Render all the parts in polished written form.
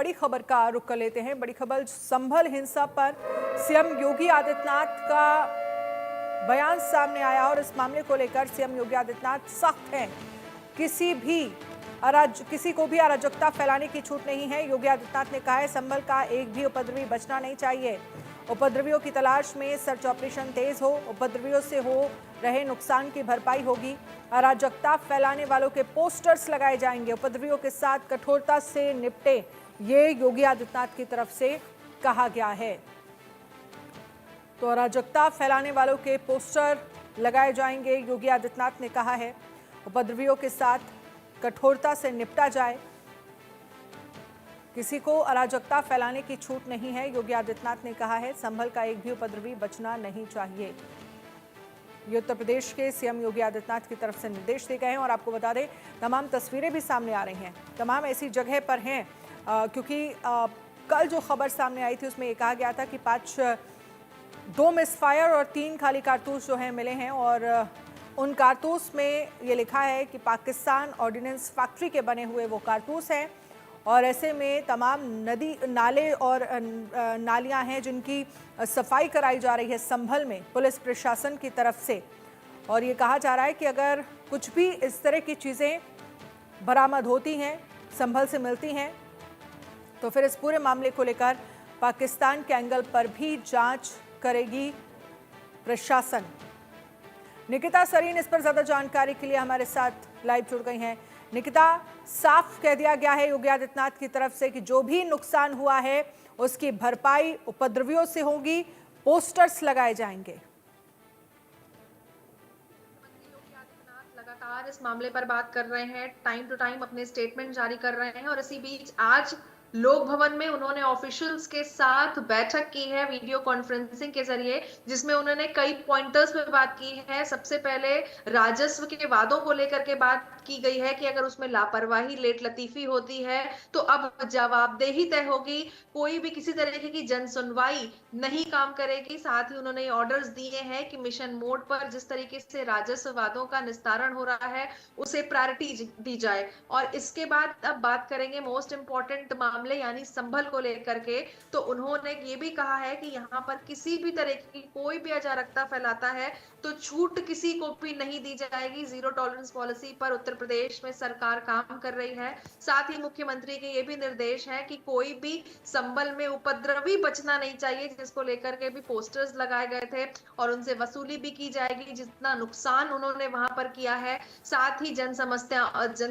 बड़ी खबर का रुख कर लेते हैं। बड़ी खबर संभल हिंसा पर सीएम योगी आदित्यनाथ का बयान सामने आया और इस मामले को लेकर सीएम योगी आदित्यनाथ सख्त हैं। किसी को भी अराजकता फैलाने की छूट नहीं है। योगी आदित्यनाथ ने कहा है संभल का एक भी उपद्रवी बचना नहीं चाहिए। उपद्रवियों की तलाश में सर्च ऑपरेशन तेज हो, उपद्रवियों से हो रहे नुकसान की भरपाई होगी। अराजकता फैलाने वालों के पोस्टर्स लगाए जाएंगे। उपद्रवियों के साथ कठोरता से निपटे, ये योगी आदित्यनाथ की तरफ से कहा गया है। तो अराजकता फैलाने वालों के पोस्टर लगाए जाएंगे, योगी आदित्यनाथ ने कहा है। उपद्रवियों के साथ कठोरता से निपटा जाए, किसी को अराजकता फैलाने की छूट नहीं है, योगी आदित्यनाथ ने कहा है। संभल का एक भी उपद्रवी बचना नहीं चाहिए। ये उत्तर प्रदेश के सीएम योगी आदित्यनाथ की तरफ से निर्देश दिए गए हैं। और आपको बता दें, तमाम तस्वीरें भी सामने आ रही हैं, तमाम ऐसी जगह पर हैं क्योंकि कल जो खबर सामने आई थी उसमें ये कहा गया था कि 2 मिसफायर और 3 खाली कारतूस जो हैं मिले हैं। और उन कारतूस में ये लिखा है कि पाकिस्तान ऑर्डिनेंस फैक्ट्री के बने हुए वो कारतूस हैं। और ऐसे में तमाम नदी नाले और नालियां हैं जिनकी सफाई कराई जा रही है संभल में पुलिस प्रशासन की तरफ से। और ये कहा जा रहा है कि अगर कुछ भी इस तरह की चीज़ें बरामद होती हैं, संभल से मिलती हैं, तो फिर इस पूरे मामले को लेकर पाकिस्तान के एंगल पर भी जांच करेगी प्रशासन। निकिता सरीन इस पर ज्यादा जानकारी के लिए हमारे साथ लाइव जुड़ गई हैं। निकिता, साफ कह दिया गया है योगी आदित्यनाथ की तरफ से कि जो भी नुकसान हुआ है उसकी भरपाई उपद्रवियों से होगी, पोस्टर्स लगाए जाएंगे। लगातार इस मामले पर बात कर रहे हैं, टाइम टू टाइम अपने स्टेटमेंट जारी कर रहे हैं। और इसी बीच आज लोक भवन में उन्होंने ऑफिशियल्स के साथ बैठक की है वीडियो कॉन्फ्रेंसिंग के जरिए, जिसमें उन्होंने कई पॉइंटर्स पे बात की है। सबसे पहले राजस्व के वादों को लेकर के बात की गई है कि अगर उसमें लापरवाही लेट लतीफी होती है तो अब जवाबदेही तय होगी। कोई भी किसी तरीके की जन सुनवाई नहीं काम करेगी। साथ ही उन्होंने ऑर्डर्स दिए हैं कि मिशन मोड पर जिस तरीके से राजस्व वादों का निस्तारण हो रहा है उसे प्रायोरिटी दी जाए। और इसके बाद अब बात करेंगे मोस्ट इंपॉर्टेंट मामले यानी संभल को लेकर के। तो उन्होंने ये भी कहा है कि यहाँ पर किसी भी तरह की कोई भी अराजकता फैलाता है तो छूट किसी को भी नहीं दी जाएगी। जीरो टॉलरेंस पॉलिसी पर उत्तर प्रदेश में सरकार काम कर रही है। साथ ही मुख्यमंत्री के ये भी निर्देश है कि कोई भी संभल में उपद्रवी बचना नहीं चाहिए, जिसको लेकर के भी पोस्टर्स लगाए गए थे। और उनसे वसूली भी की जाएगी जितना नुकसान उन्होंने वहां पर किया है। साथ ही जन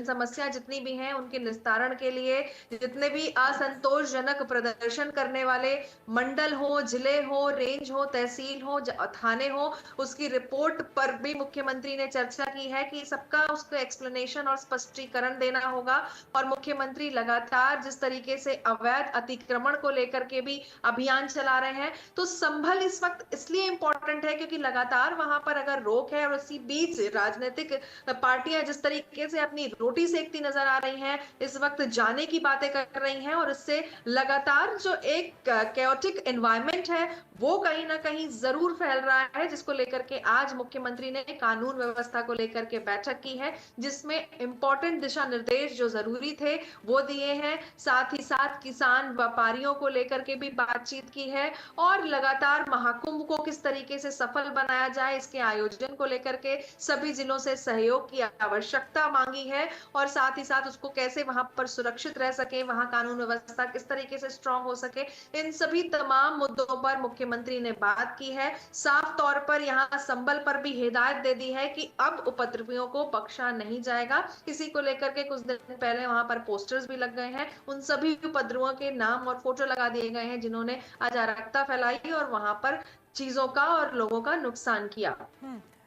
समस्या जितनी भी हैं उनके निस्तारण के लिए जितने भी असंतोषजनक प्रदर्शन करने वाले मंडल हो, जिले हो, रेंज हो, तहसील हो, थाने हो, उसकी रिपोर्ट पर भी मुख्यमंत्री ने चर्चा की है कि सबका उसको एक्सप्लेनेशन और स्पष्टीकरण देना होगा। और मुख्यमंत्री लगातार जिस तरीके से अवैध अतिक्रमण को लेकर के भी अभियान चला रहे हैं, तो संभल इस वक्त इसलिए इंपॉर्टेंट है क्योंकि लगातार वहां पर अगर रोक है और उसी बीच राजनीतिक पार्टियां जिस तरीके से अपनी रोटी सेकती नजर आ रही हैं, इस वक्त जाने की बातें कर रही हैं। और इससे लगातार जो एक कैओटिक एनवायरनमेंट है वो कहीं ना कहीं जरूर फैल रहा है, जिसको लेकर के आज मुख्यमंत्री ने कानून व्यवस्था को लेकर के बैठक की है, जिसमें इंपॉर्टेंट दिशा निर्देश जो जरूरी थे वो दिए हैं। साथ ही साथ किसान व्यापारियों को लेकर के भी बातचीत की है। और लगातार महाकुंभ को किस तरीके से सफल बनाया जाए इसके आयोजन को लेकर के सभी जिलों से सहयोग की आवश्यकता मांगी है। और साथ ही साथ उसको कैसे वहां पर सुरक्षित रह सके, वहां कानून व्यवस्था किस तरीके से स्ट्रांग हो सके, इन सभी तमाम मुद्दों पर मुख्यमंत्री ने बात की है। साफ तौर पर यहां संभल पर भी हिदायत दे दी है कि अब उपद्रवियों को बख्शा नहीं जाएगा। इसी को लेकर के कुछ दिन पहले वहां पर पोस्टर्स भी लग गए हैं। उन सभी उपद्रवियों के नाम और फोटो लगा दिए गए हैं जिन्होंने अराजकता फैलाई और वहां पर चीजों का और लोगों का नुकसान किया।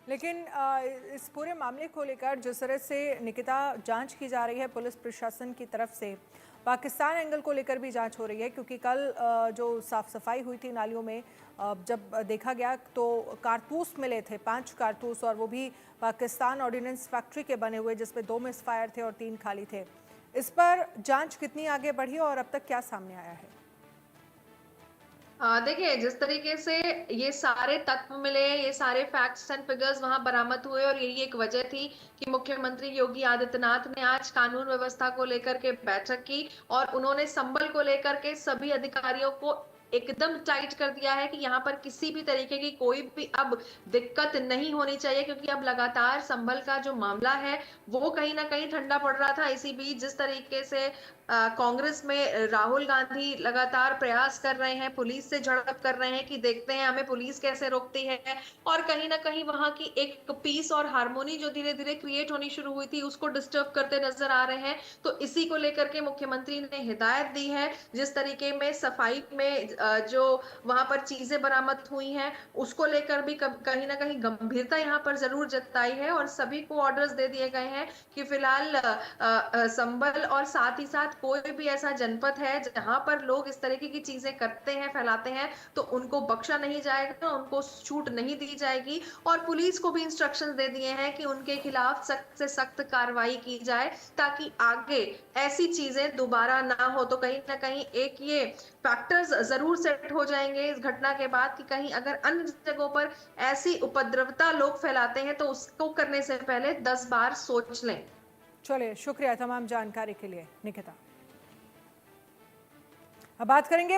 लेकिन इस पूरे मामले को लेकर जिस तरह से निकिता जांच की जा रही है पुलिस प्रशासन की तरफ से, पाकिस्तान एंगल को लेकर भी जांच हो रही है क्योंकि कल जो साफ सफाई हुई थी नालियों में, जब देखा गया तो कारतूस मिले थे, 5 कारतूस, और वो भी पाकिस्तान ऑर्डिनेंस फैक्ट्री के बने हुए, जिसमें 2 मिसफायर थे और 3 खाली थे। इस पर जांच कितनी आगे बढ़ी और अब तक क्या सामने आया है? देखिए जिस तरीके से ये सारे तत्व मिले, ये सारे फैक्ट्स एंड फिगर्स वहां बरामद हुए और यही एक वजह थी कि मुख्यमंत्री योगी आदित्यनाथ ने आज कानून व्यवस्था को लेकर के बैठक की और उन्होंने संभल को लेकर के सभी अधिकारियों को एकदम टाइट कर दिया है कि यहाँ पर किसी भी तरीके की कोई भी अब दिक्कत नहीं होनी चाहिए, क्योंकि अब लगातार संभल का जो मामला है वो कहीं ना कहीं ठंडा पड़ रहा था। इसी बीच जिस तरीके से कांग्रेस में राहुल गांधी लगातार प्रयास कर रहे हैं, पुलिस से झड़प कर रहे हैं कि देखते हैं हमें पुलिस कैसे रोकती है, और कहीं ना कहीं वहां की एक पीस और हार्मोनी जो धीरे धीरे क्रिएट होनी शुरू हुई थी उसको डिस्टर्ब करते नजर आ रहे हैं। तो इसी को लेकर के मुख्यमंत्री ने हिदायत दी है। जिस तरीके में सफाई में जो वहां पर चीजें बरामद हुई हैं उसको लेकर भी कहीं ना कहीं गंभीरता यहाँ पर जरूर जताई है और सभी को ऑर्डर्स दे दिए गए हैं कि फिलहाल संभल और साथ ही साथ कोई भी ऐसा जनपद है जहां पर लोग इस तरीके की चीजें करते हैं, फैलाते हैं, तो उनको बख्शा नहीं जाएगा, उनको छूट नहीं दी जाएगी। और पुलिस को भी इंस्ट्रक्शंस दे दिए हैं कि उनके खिलाफ सख्त से सख्त कार्रवाई की जाए ताकि आगे ऐसी चीजें दोबारा ना हो। तो कहीं ना कहीं एक ये फैक्टर्स जरूर सेट हो जाएंगे इस घटना के बाद कि कहीं अगर अन्य जगहों पर ऐसी उपद्रवता लोग फैलाते हैं तो उसको करने से पहले 10 बार सोच लें। चलिए, शुक्रिया तमाम जानकारी के लिए निकिता। अब बात करेंगे